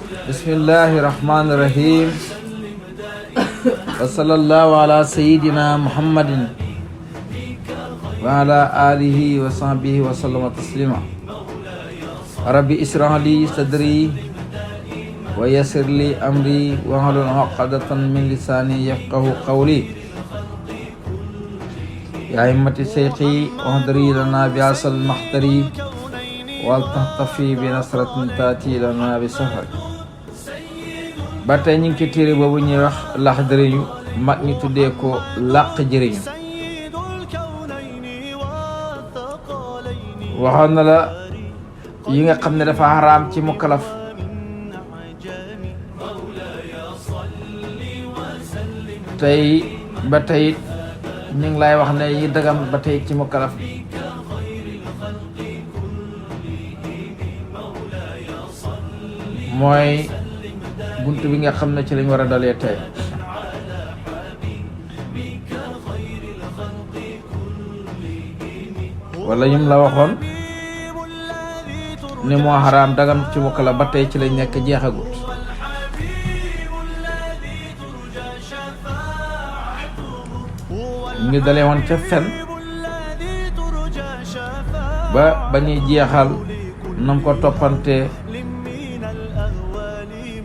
Bismillahirrahmanirrahim. Wa sallallahu ala sayyidina Muhammadin wa ala alihi wa sahbihi wa sallama taslima. Rabbi israh li sadri wa yassir li amri wa hlul 'uqdatan min lisani yafqahu qawli. Ya himmati shaykhi wahdari lana bi asal mahtari wal tahtafi bi nasratin taati lana bi safar. ba tey ñu ngi ci téere boobu ñuy wax Laxdari yu mag ñi tuddee ko làq jëriñu. waxoon na la yi nga xam ne dafa xaraam ci mukkalaf tey ba tey ñu ngi lay wax ne yi dagam ba tey ci mukkalaf mooy bunt bi nga xam ne ci lañ war a dalee tey wala ñum la waxoon ni moo xaraam dagam ci mukkalaf ba tey ci lañ nekk jeexagut. ñu ngi dalee woon ca fen ba ñuy jeexal nam ko toppante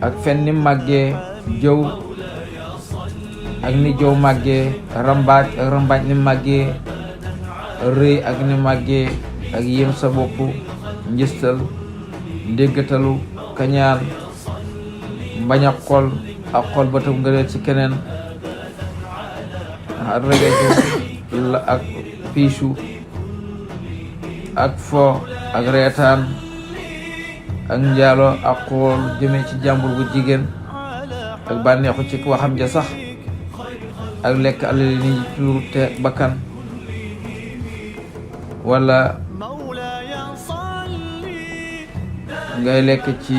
ak fen ni màggee jëw ak ni jëw màggee rambaaj ak rambaaj ni màggee rëy ak ni màggee ak yéem sa bopp njistal ndéggatalu kañaan bañ a xol ak xol ba tam nga ci keneen regaju la ak piisu ak fo ak reetaan ak njaalo ak xool jëmee ci jàmbur bu jigéen ak bànneexu ci waxam ja sax ak lekk alali ni ci lu te bakkan wala ngay lekk ci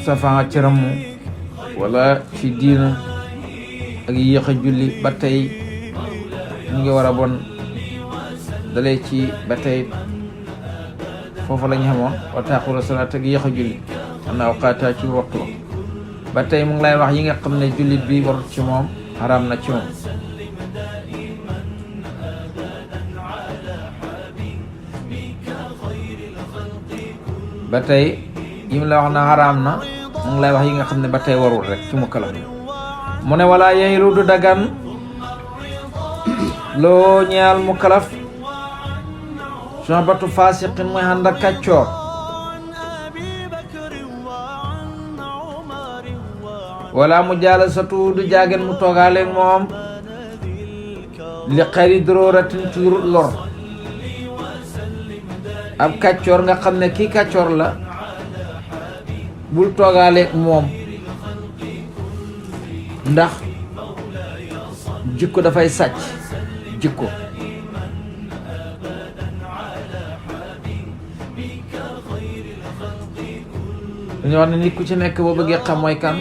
safaan ci ramu wala ci diina ak yéex a julli ba tey ñu ngi war a bon dalee ci ba tey foofu la ñu xamoon wa taaxuru salaat ak yéex a julli am na awqaata ci waxtu ba tey mu ngi lay wax yi nga xam ne jullit bi warut ci moom xaraam na ci moom. ba tey yi mu la wax na xaraam na mu ngi lay wax yi nga xam ne ba tey warul rek ci mukallaf mu ne wala yahilu du dagan loo ñaal mukallaf sohbatu fasiqin mooy ànd ak kàccoor wala mu jaalasatu du jaagen mu toogaaleeg moom li xayri daruratin ci lor ab kàccoor nga xam ne kii kàccoor la bul toogaaleeg moom ndax jikko dafay sàcc jikko dañu wax ne nit ku ci nekk boo bëggee xam mooy kan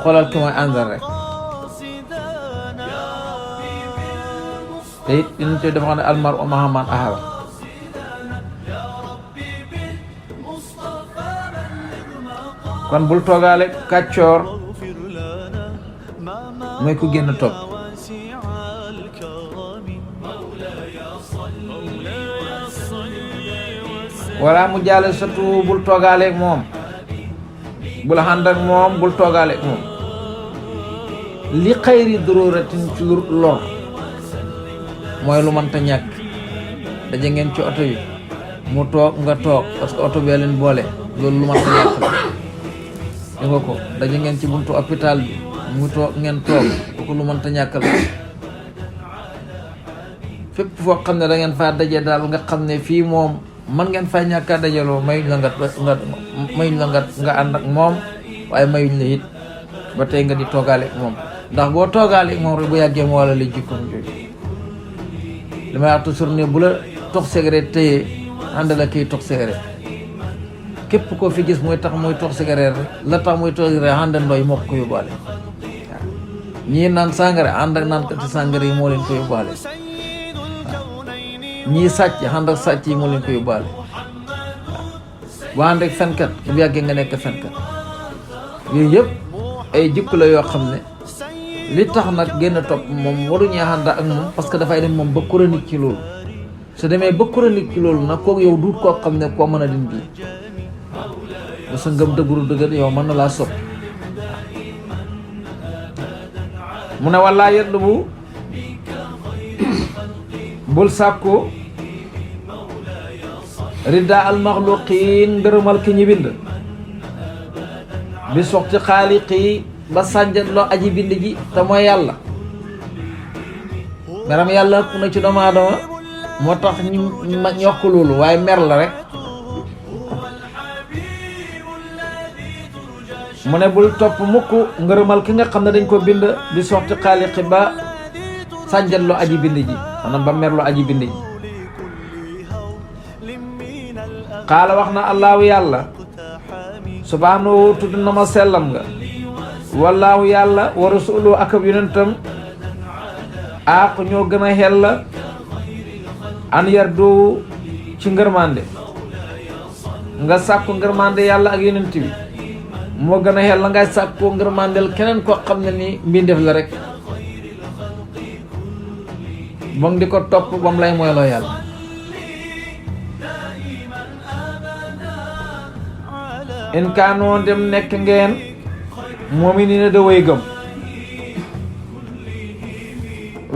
xoolal ki mooy àndal rek te it dinañ koy dafa xam ne almar u mahaman ahal kon bul toogaale kàccoor mooy ku génn topp wala mu jaale satu bul toogaaleeg moom bul ànd ak moom bul toogaaleeg moom li xayri daruratin ci lor mooy lu mënta ñàkk daje ngeen ci oto bi mu toog nga toog parce que oto bee leen boole loolu lu mënta ñàkk la dégg nga ko daje ngeen ci buntu hôpital bi mu toog ngeen toog kooku lu mënta ñàkk la fépp foo xam ne da ngeen faa daje daal nga xam ne fii moom man ngeen fay ñàkk a dajaloo mayuñ la nga ànd ak moom waaye mayuñ la it ba tey nga di toogaale ak moom ndax boo toogaale ak moom rek bu yàggee mu wala li jikkoom jooju li may wax toujours ne bu la tox cigarette téye ànd la kiy tox cigarette képp koo fi gis muy tax muy tox cigarette rek la tax muy tox cigarette àndandoo yi moo ko yóbbaale waaw ñii naan sàngara ànd ak naan kati sàngara yi moo leen ko yóbbaale ñii sàcc ànd ak sàcc yi moo leen ko yóbbaale boo ànd ak fenkat bu yàggee nga nekk fenkat. yooyu yëpp ay jikko la yoo xam ne li tax nag génn topp moom waruñu ànd ak moom parce que dafay dem moom ba chronique ci loolu. su demee ba chronique ci loolu nag kooku yow duut koo xam ne koo mën a dindi waaw ba sa ngëm dëgguru dëgër yow mën na laa sopp mu ne wallaa yetlu bu bul sàkku ridda al maxluqiin ngërëmal ki ñi bind bi soxti xaaliqi ba sànjatloo aji bind ji te mooy yàlla meram yàlla ku na ci doomu aadama moo tax ñu ma ñokk loolu waaye mer la rek mu ne bul topp mukk ngërëmal ki nga xam ne dañ ko bind di soxti xaaliqi ba sànjatloo aji bind ji maanaam ba merloo aji bind ji xaala wax na allaahu yàlla subhaanahu tudd na ma sellam nga wallaahu yàlla wa rasuluhu ak ab yonentam aaq ñoo gën a xel la an yardu ci ngërmande nga sàkku ngërmande yàlla ak yonent bi moo gën a xel la ngay sàkku ngërmandel keneen koo xam ne ni mbindeef la rek ba di ko topp ba mu lay moyloo yàlla in kaanoo dem nekk ngeen moomi ni ne da way gëm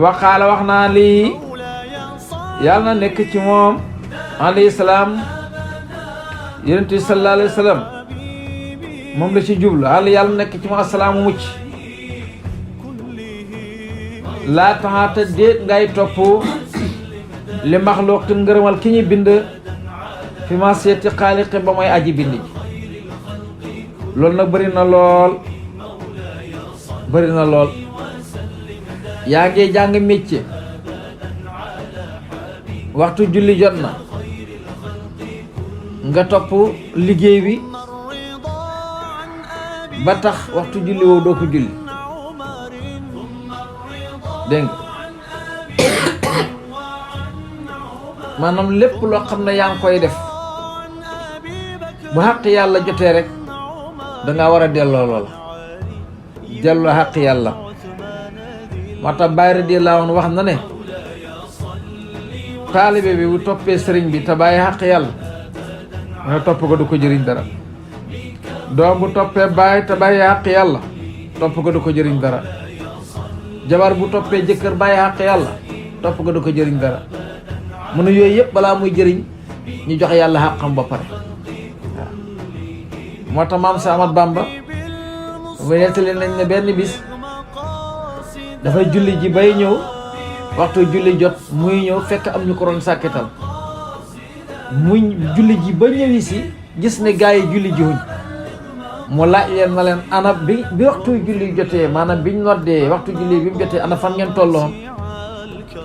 waxaala wax naa lii yàlla na nekk ci moom alayhi salaam yonent bi sallallahu alayhi wa sallam moom la ci jublu yàlla nekk ci moom asalaamu mucc laa taxaata déet ngay topp li maxluqin ngërëmal ki ñu bind fi ma seeti xaaliqi ba mooy aji bind ji loolu nag bëri na lool yaa ngi jàng métier waxtu julli jot na nga topp liggéey bi ba tax waxtu julli woo doo ko julli dégg nga maanaam lépp loo xam ne yaa ngi koy def bu xàq yàlla jotee rek danga war a delloo loola delloo xàq yàlla moo tax Baay radiyallaahu anhu wax na ne taalibe bi bu toppee sëriñ bi te bàyyi xàq yàlla nga topp ko du ko jëriñ dara doom bu toppee bàyyi te bàyyi xàq yàlla topp ko du ko jëriñ dara jabar bu toppee jëkkër bàyyi xàq yàlla topp ko du ko jëriñ dara mu ne yooyu yëpp balaa muy jëriñ ñu jox yàlla xàqam ba pare waaw moo tax maam sa Ahmad Bamba bu nettali nañ ne benn bis dafay julli ji bay ñëw waxtu julli jot muy ñëw fekk am ñu ko doon sàkketal muy julli ji ba ñëwi si gis ne gaa yi julli jiwuñ mu laaj leen na leen ana bi waxtu julli jotee maanaam biñ noddee waxtu julli bi mu jotee ana fan ngeen tolloon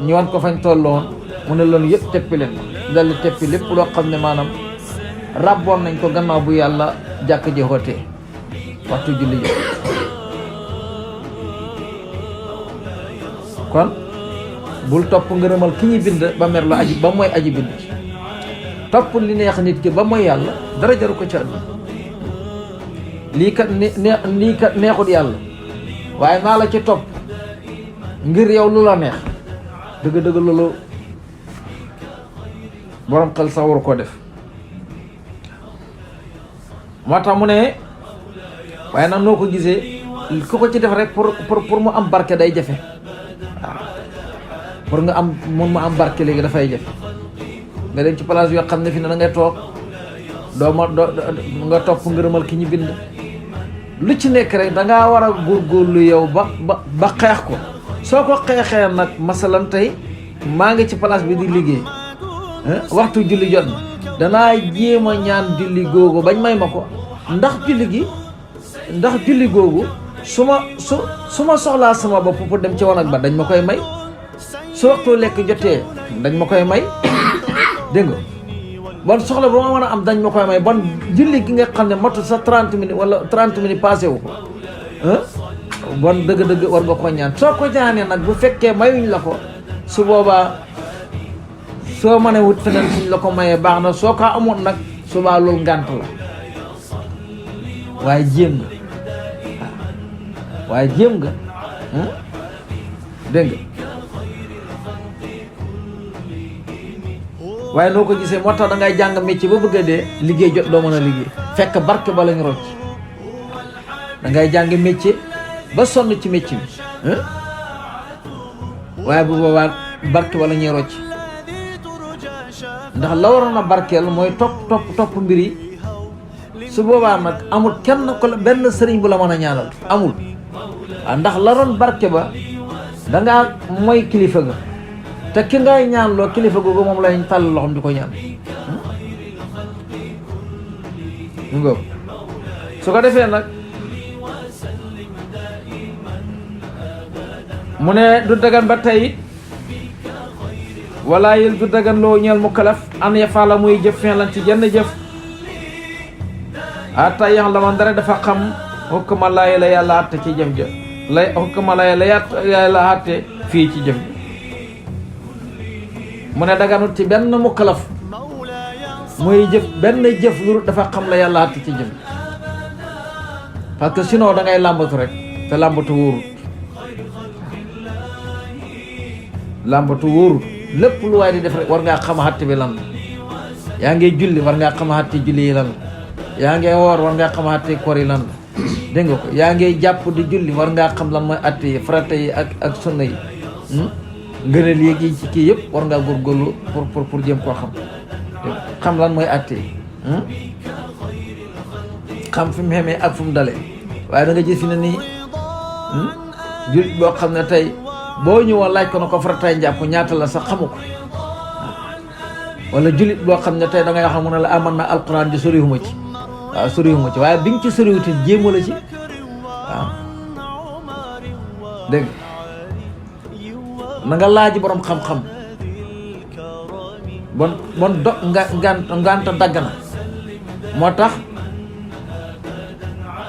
ñu wan ko fañ tolloon mu ne loolu yëpp teppi leen daldi teppi lépp loo xam ne maanaam ràbboon nañ ko gannaaw bu yàlla jàkk ji xootee waxtu julli jot kon bul topp ngërëmal ki ñu bind ba mer la aji ba mooy aji bind topp li neex nit ki ba mooy yàlla dara jaru ko ci àdduna lii kat neexut yàlla waaye naa la ci topp ngir yow lu la neex dëgg-dëgg loolu borom xel sax waru koo def moo tax mu ne waaye nag noo ko gisee ku ko ci def rek pour mu am barke day jafe waaw pour nga am mun mu am barke léegi dafay jafe nga dem ci place yoo xam ne fi ne da ngay toog doo nga topp ngërëmal ki ñu bind lu ci nekk rek dangaa war a góorgóorlu yow ba xeex ko soo ko xeexee nag masalan tey maa ngi ci place bi di liggéey waxtu julli jot na danaa jéem a ñaan julli googu bañ may ma ko ndax julli googu su ma soxlaa sama bopp pour dem ci wanag ba dañ ma koy may su waxtu lekk jotee dañ ma koy may dégg nga bon soxla ba ma mën a am dañ ma koy may bon julli gi nga xam ne matu sa 30 minutes wala 30 minutes passé wu ko bon dëgg-dëgg war nga ko ñaan soo ko ñaanee nag bu fekkee mayuñ la ko su boobaa soo mënee wut feneen suñ la ko mayee baax na soo ko amoon nag subaa loolu ngànt la waaye jéem nga waaye jéem nga dégg nga waaye noo ko gisee moo tax da ngay jàng métier ba bëgg a dee liggéey jot doo mën a liggéey fekk barke ba lañ rocc da ngay jàng métier ba sonn ci métier bi waaye bu boobaa barke ba la ñuy rocc ndax la waroon a barkeel mooy topp mbir yi su boobaa nag amul kenn ko benn sëriñ bu la mën a ñaanal amul waaw ndax la doon barke ba dangaa mooy kilifa ga te ki ngay ñaan loo kilifa googu moom lay tàll loxoom di ko ñaan mu ngoog su ko defee nag mu ne du dagan ba tey wala yil du dagan loo ñeel mu kalaf an ya faala muy jëf fi'lan ci jenn jëf ata yax la man dara dafa xam xukkuma laay la yàlla àtte ci jëf ja lay xukkuma laay la yàlla àtte fii ci jëf ja mu ne daganut ci benn mukkalaf muy jëf benn jëf lu dafa xam la yàlla àtte ci jëf parce que sinon da ngay làmbatu rek te làmbatu wóorut làmbatu wóorut lépp lu waay di def rek war ngaa xam àtte bi lan la yaa ngi julli war ngaa xam àtte julli yi lan la yaa ngi woor war ngaa xam àtte koor yi lan la dégg nga ko yaa ngi jàpp di julli war ngaa xam lan mooy àtte yi farata yi ak sunna yi ngëneel yi ci kii yëpp war ngaa góorgóorlu pour jéem koo xam lan mooy àtte yi xam fi mu xamee ak fu mu dalee waaye da nga gis fi ne nii jullit boo xam ne tey boo ñëwoon laaj ko na ko faratay njàpp ñaata la sax xamu ko wala jullit boo xam ne tey da ngay wax mu ne la aman na alquran di soriwuma ci waaw soriwuma ci waaye bi nga ci soriwuti jéema la ci waaw dégg na nga laaj borom xam-xam bon do nganta dagg na moo tax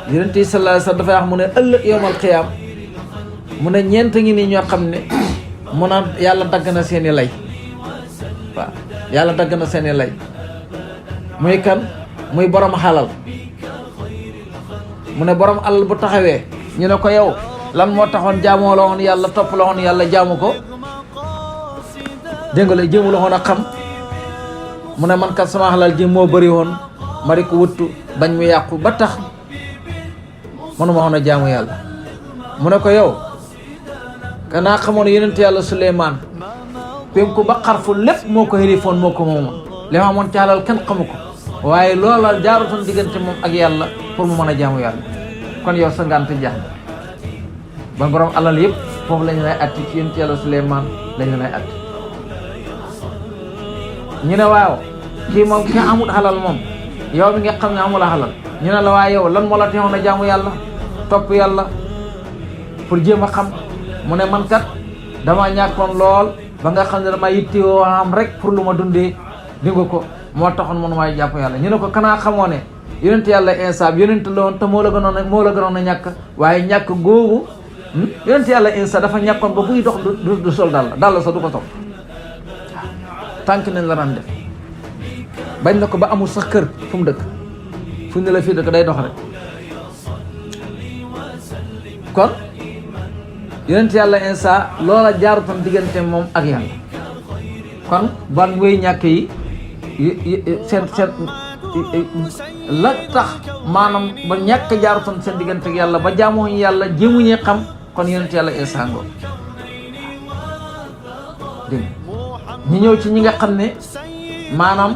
yonent bi sallallahu alayhi wasallam dafay wax mu ne ëllëg yowmal xiyaam mu ne ñeent ngi nii ñoo xam ne mu naan yàlla dagg na seeni lay waaw yàlla dagg na seeni lay muy kan muy borom xalal mu ne borom alal bu taxawee ñu ne ko yow lan moo taxoon jaamoo la woon yàlla topp la woon yàlla jaamu ko dégg nga la jéemu la woon a xam mu ne man kat sama xalal ji moo bëri woon ma di ko wuttu bañ mu yàqu ba tax mënuma woon a jaamu yàlla mu ne ko yow kanaa xamoon yonent yàlla Suleymaan penku ba xarfu lépp moo ko xërifoon moo ko moomoon li ma amoon ci xalal kenn xamu ko waaye loola jaarutoon diggante moom ak yàlla pour mu mën a jaamu yàlla kon yow sa ngànt jaax ba borom alal yëpp foofu lañu lay atti ci yonent yàlla Suleymaan lañu lay atti ñu ne waaw kii moom ki amul xalal moom yow mi nga xam ne amul xalal ñu ne la waaye yow lan moo la teewoon a jaamu yàlla topp yàlla pour jéem a xam mu ne man kat dama ñàkkoon lool ba nga xam ne dama yittewoo am rek pour lu ma dundee di nga ko moo taxoon mënu maay jàpp yàlla ñu ne ko kanaa xamoo ne yonent yàlla Insa yonent la woon te moo la gënoon a ñàkk waaye ñàkk googu yonent yàlla Insa dafa ñàkkoon ba buy dox du sol dàll sa du ko topp tànk nañ la daan def bañ na ko ba amul sax kër fu mu dëkk fu ne la fii dëkk day dox rek kon yonent yàlla Insa loola jaarutoon diggante moom ak yàlla kon ban wéy ñàkk yi seen la tax maanaam ba ñàkk jaarutoon seen diggante ak yàlla ba jaamuñu yàlla jéemuñee xam kon yonent yàlla Insa ngoo dégg ñu ñëw ci ñi nga xam ne maanaam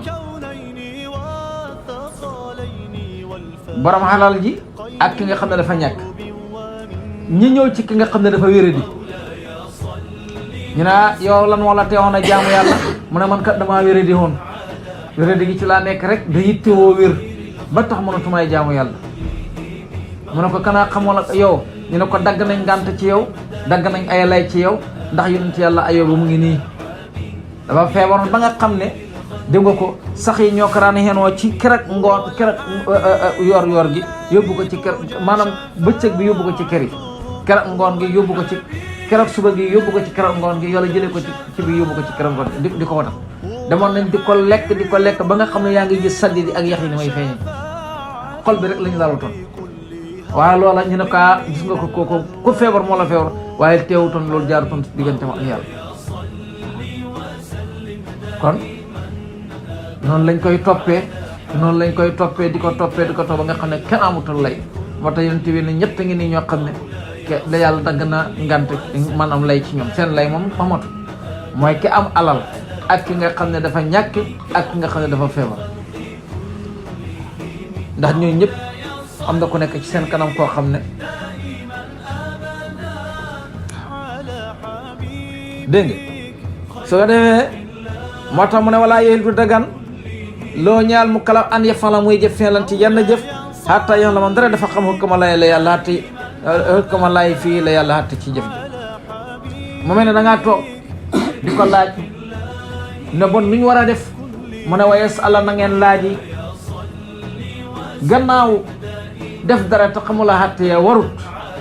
borom xalal ji ak ki nga xam ne dafa ñàkk ñi ñëw ci ki nga xam ne dafa wéradi ñu ne yow lan moo la teewoon a jaamu yàlla mu ne man kat damaa wéradi woon wéradi gi ci laa nekk rek da yittewoo wér ba tax mënatumaay jaamu yàlla mu ne ko kanaa xamoo la yow ñu ne ko dagg nañ ngànt ci yow dagg nañ ay lay ci yow ndax yonent yàlla Ayóoba mu ngi nii dafa feebaroon ba nga xam ne dégg nga ko sax yi ñoo ko daan xenoo ci keroog ngoon keroog yor gi yóbbu ko ci kër maanaam bëccëg bi yóbbu ko ci kër yi keroog ngoon gi yóbbu ko ci keroog suba gi yóbbu ko ci keroog ngoon gi yàlla jëlee ko ci bi yóbbu ko ci keroog ngoon di ko watal demoon nañ di ko lekk ba nga xam ne yaa ngi gis saddi di ak yax yi ni may feeñe xol bi rek lañu lalutoon waaye loola ñu ne ko gis nga ko kooku ku feebar moo la feebar waaye teewutoon loolu jaarutoon diggante ma ak yàlla kon noonu lañ koy toppee di ko topp ba nga xam ne kenn amutal lay moo tax yonent bi ne ñett ngi nii ñoo xam ne la yàlla dagg na ngante maanaam lay ci ñoom seen lay moom amatu mooy ki am alal ak ki nga xam ne dafa ñàkk ak ki nga xam ne dafa feebar ndax ñooñu ñëpp am na ku nekk ci seen kanam koo xam ne dégg nga soo ko defee moo tax mu ne walaa yéel du dagan loo ñaal mu kala an yëf la muy jëf feelan ci yenn jëf xatta yoon la moom dara dafa xam xukkama lay la yàlla xatti xukkama lay fii la yàlla xatti ci jëf ji mu mel ne da ngaa toog di ko laaj ne bon nu ñu war a def mu ne wayes àlla na ngeen laaji gannaaw def dara te xamula xatte ya warut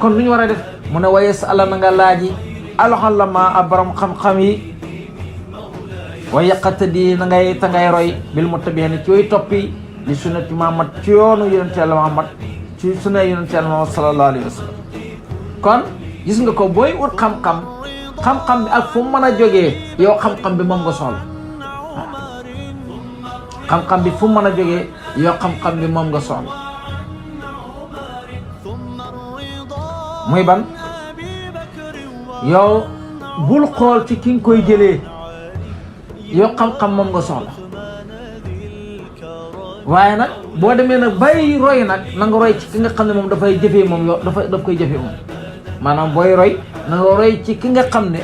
kon nu ñu war a def mu ne wayes àlla na nga laaji alxalama a borom xam-xam yi way yaqata di na ngay ta ngay roy bil muttabi'in ci way toppi li sunnati Muhammad ci yoonu yonent Yàlla Muhammad ci sunna yonent Yàlla Muhammad sallallahu alayhi wa sallam kon gis nga ko booy ut xam-xam bi ak fu mu mën a jógee yow xam-xam bi moom nga soxla xam-xam bi fu mu mën a jógee yow xam-xam bi moom nga soxla muy ban yow bul xool ci ki nga koy jëlee yow xam-xam moom nga soxla waaye nag boo demee nag bay roy nag na nga roy ci ki nga xam ne moom dafay jëfee moom yow daf koy jëfee moom maanaam booy roy na nga roy ci ki nga xam ne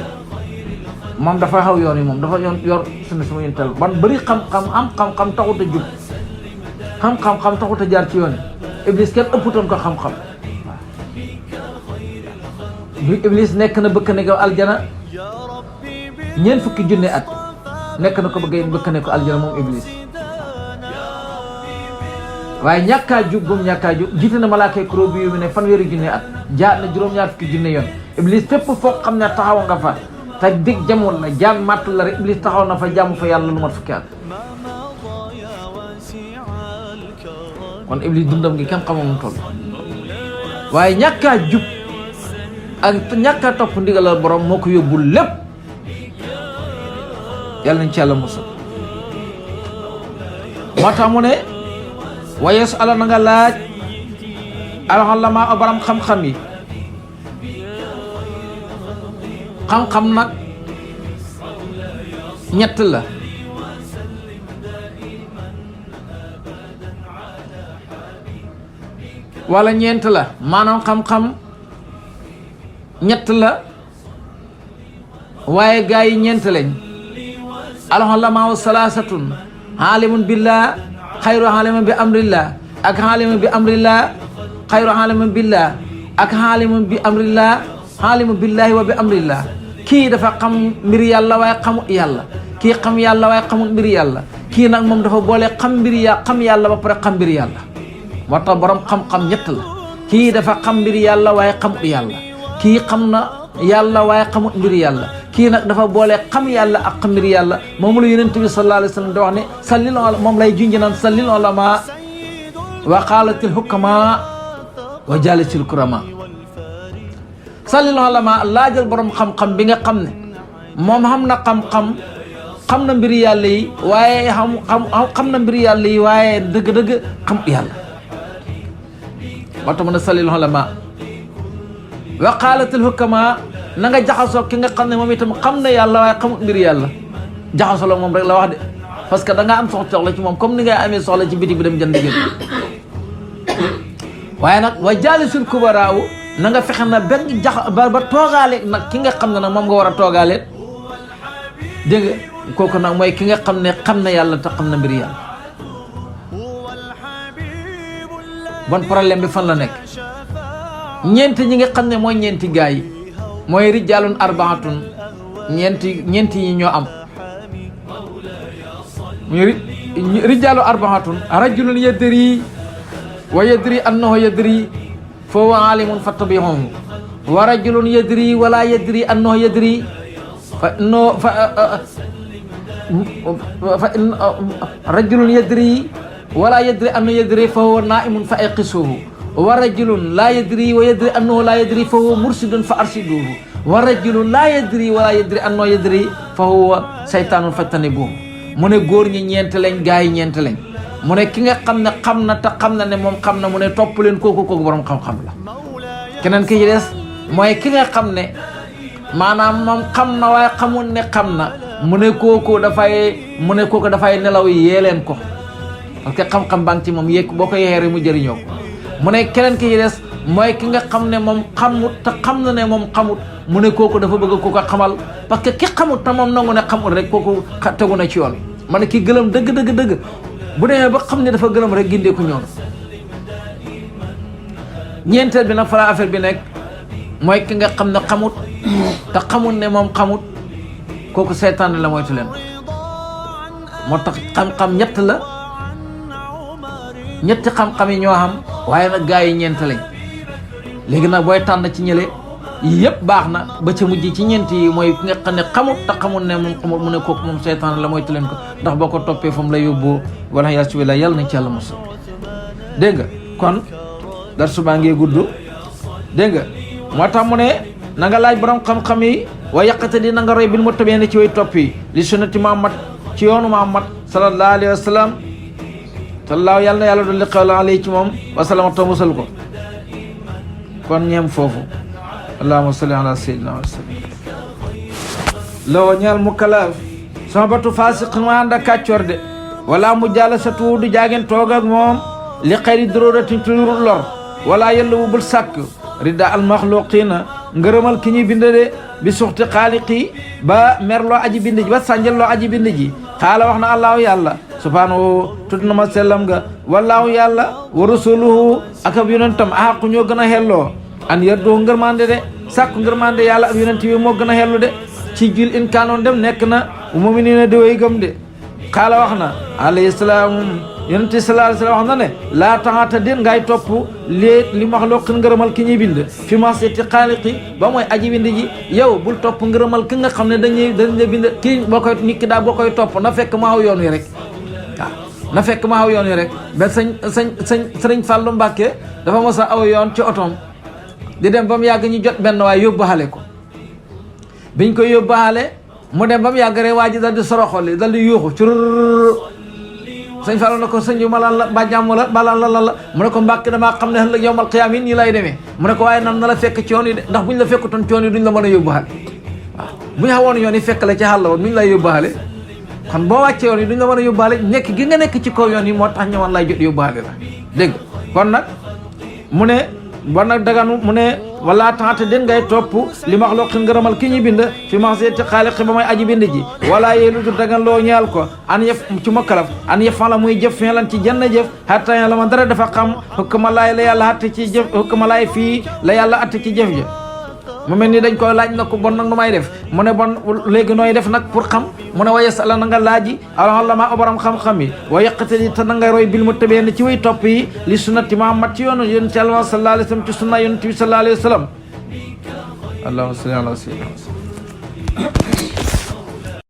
moom dafa xaw yoon yi moom dafa yor sunu yuntal ban bëri xam-xam am xam-xam taxut a jub xam-xam taxut a jaar ci yoon yi Iblis kenn ëpputoon ko xam-xam bi Iblis nekk na bëkk ne ko aljana ñeent fukki junne at nekk na ko bëkk ne ko aljana moom Iblis waaye ñàkkaa jub gum ñàkkaa jub jiite na malaakay kuró bi yu mu ne fanweeri junne at jaar na juróom-ñaar fukki junne yoon Iblis fépp foog xam ne taxaw nga fa te dig jamul la jaan màttu la rek Iblis taxaw na fa jaamu fa yàlla lu mat fukki at kon Iblis dundam gi kenn xamul mu toll waaye ñàkkaa jub ak ñàkkaa topp ndigalal borom moo ko yóbbul lépp yàlla nañ ci yàlla musal moo tax mu ne wayees ala na nga laaj alxalama borom xam-xam yi xam-xam nag ñett la wala ñeent la maanaam xam-xam ñett la waaye gaa yi ñeent lañ alxalama salaasatun aalimun billah xayru aalimin bi amrillah ak aalimin bi amrillah xayru aalimin billah ak aalimin bi amrillah aalimu billahi wa bi amrillah kii dafa xam mbir yàlla waaye xamut yàlla kii xam yàlla waaye xamut mbir yàlla kii nag moom dafa boole xam xam yàlla ba pare xam mbir yàlla moo tax borom xam-xam ñett la kii dafa xam mbir yàlla waaye xamut yàlla kii xam na yàlla waaye xamut mbir yàlla kii nag dafa boole xam yàlla ak xam mbir yàlla moom la yonent bi sallallahu alayhi wa sallam di wax ne sallil moom lay junj naan sallil ulama wa qaalatil hukama wa jalisil kurama sallil ulama laajal borom xam-xam bi nga xam ne moom xam na xam-xam xam na mbir yàlla yi waaye xam na mbir yàlla yi waaye dëgg-dëgg xam yàlla moo tax mu ne sallil ulama wa qaalatil hukama na nga jaxasoo ki nga xam ne moom itam xam na yàlla waaye xamut mbir yàlla jaxasoo la moom rek la wax de parce que da nga am soxla ci moom comme ni ngay amee soxla ci bitig bi dem jënd jënd waaye nag wa jaalisul kubaraaw na nga fexe na benn ba toogaale nag ki nga xam ne nag moom nga war a toogaale dégg nga kooku nag mooy ki nga xam ne xam na yàlla te xam na mbir yàlla bon problème bi fan la nekk ñeenti ñi nga xam ne mooy ñeenti gaa yi mooy rijaalun arbaatun ñeenti yi ñoo am muy rijaalu arbaatun rajulun yadri wa yadri annahu yadri fa huwa alimun fattabi'uhu wa rajulun yadri wala yadri annahu yadri fa in rajulun yadri wala yadri annahu yadri fa huwa naimun fa ayqisuhu wa rajulun la yadri wa yadri annahu la yadri fa huwa mursidun fa arsiduhu wa rajulun la yadri wala yadri annahu yadri fa huwa saytanun fajtanibuhu mu ne góor ñi ñeent lañ gaa yi ñeent lañ mu ne ki nga xam ne xam na te xam na ne moom xam na mu ne topp leen kooku borom xam-xam la keneen ki ci des mooy ki nga xam ne maanaam moom xam na waaye xamul ne xam na mu ne kooku dafay nelaw yee leen ko parce que xam-xam baa ngi ci moom yéeg boo ko yeexee mu jëriñoo ko mu ne keneen ki ci des mooy ki nga xam ne moom xamut te xam na ne moom xamut mu ne kooku dafa bëgg ku ko xamal parce que ki xamut te moom nangu ne xamut rek kooku tegu na ci yoon ma ne ki gëlëm dëgg bu demee ba xam ne dafa gëlëm rek gindee ko ñoom ñeenteel bi nag fa la affaire bi nekk mooy ki nga xam ne xamut te xamut ne moom xamut kooku seetaan la moytu leen moo tax xam-xam ñett la ñetti xam-xam yi ñoo xam waaye nag gaa yi ñeent lañ léegi nag booy tànn ci ñële yëpp baax na ba ca mujj ci ñeent yi mooy ki nga xam ne xamut te xamut ne moom xamut mu ne kooku moom seetaan la moytu leen ko ndax boo ko toppee fa mu la yóbboo wala yaa subi la yàlla nañ ci yàlla mos dégg nga kon dar subaa ngee gudd dégg nga moo tax mu ne na nga laaj borom xam-xam yi wa yàqate di na nga roy bil mu tabee ne ci way topp yi li sunnati Muhammad ci yoonu Muhammad sallallahu alayhi wa sallam sallallahu yàlla na yàlla dolli xewal alayhi ci moom wasalama ta musal ko kon ñeem foofu allahumma salli ala sayyidina wa sallam loo ñeel mu kalaaf sama batu fasiq mu ànd ak kàccoor de wala mu jàll sa tuur du jaageen toog ak moom li xëyri duróoratin toujours lor wala yàlla wu bul sàkk rida al maxluqina ngërëmal ki ñuy bind de bi suxti xaaliqi ba merloo aji bind ji ba sànjalloo aji bind ji xaala wax na allahu yàlla subhanahu tudd na ma sellam nga wallaahu yàlla wa rasuluhu ak ab yonentam axaqu ñoo gën a xelloo an yarduhu ngërmande de sàkku ngërmande yàlla ab yonent bi moo gën a xellu de ci jul in kaanoon dem nekk na muminina di way gëm de xaala wax na alayhi salaam yonent bi sallallahu alayhi wasallam wax na ne laa taxaata den ngay topp li maxluqin ngërëmal ki ñuy bind fi masiyati xaaliqi ba mooy aji bind ji yow bul topp ngërëmal ki nga xam ne dañ bind kii boo koy nit ki daal boo koy topp na fekk ma aw yoon wi rek waaw na fekk ma aw yoon wi rek ba sëriñ Fàllu Mbàkke dafa mos a aw yoon ci otoom di dem ba mu yàgg ñu jot benn waaye yóbbaale ko biñ koy yóbbaale mu dem ba mu yàgg rek waa ji dal di soroxoli dal di yuuxu curr sëñ Fallou na ko sëñ bi ma lan la ba jàmm la ba lan la mu ne ko Mbàkke damaa xam ne ëllëg yawmal qiyaam yi nii lay demee mu ne ko waaye nan na la fekk ci yoon yi de ndax buñ la fekkutoon ci yoon yi duñ la mën a yóbbaale waaw bu ñu xawoon yoon yi fekk la ci xàll woon nuñ lay yóbbaale kon boo wàccee yoon yi duñ la mën a yóbbaale nekk gi nga nekk ci kaw yoon yi moo tax ñëwoon lay jot yóbbaale la dégg kon nag mu ne bon nag daganu mu ne wala taxate den ngay topp li maxluqin ngërëmal ki ñuy bind fi maxsiyati xaaliqi ba mooy aji bind ji wala yéelu du dagan loo ñeel ko an yëf ci mokkalaf an yëf fan la muy jëf fi lan ci jenn jëf hatta yàlla ma dara dafa xam hukkama laay la yàlla atte ci jëf hukkama laay fii la yàlla atte ci jëf ja mu mel ni dañ koy laaj na ko bon nag nu may def mu ne bon léegi nooy def nag pour xam mu ne wa yasala na nga laaji alxallama borom xam-xam yi wa yaqtadi te na nga roy bil mu tabeen ci way topp yi li sunnati Muhammad ci yoonu yonent Yàlla sallallahu alayhi wa sallam ci sunna yonent bi sallallahu alayhi wa sallam allahumma salli ala sayyidina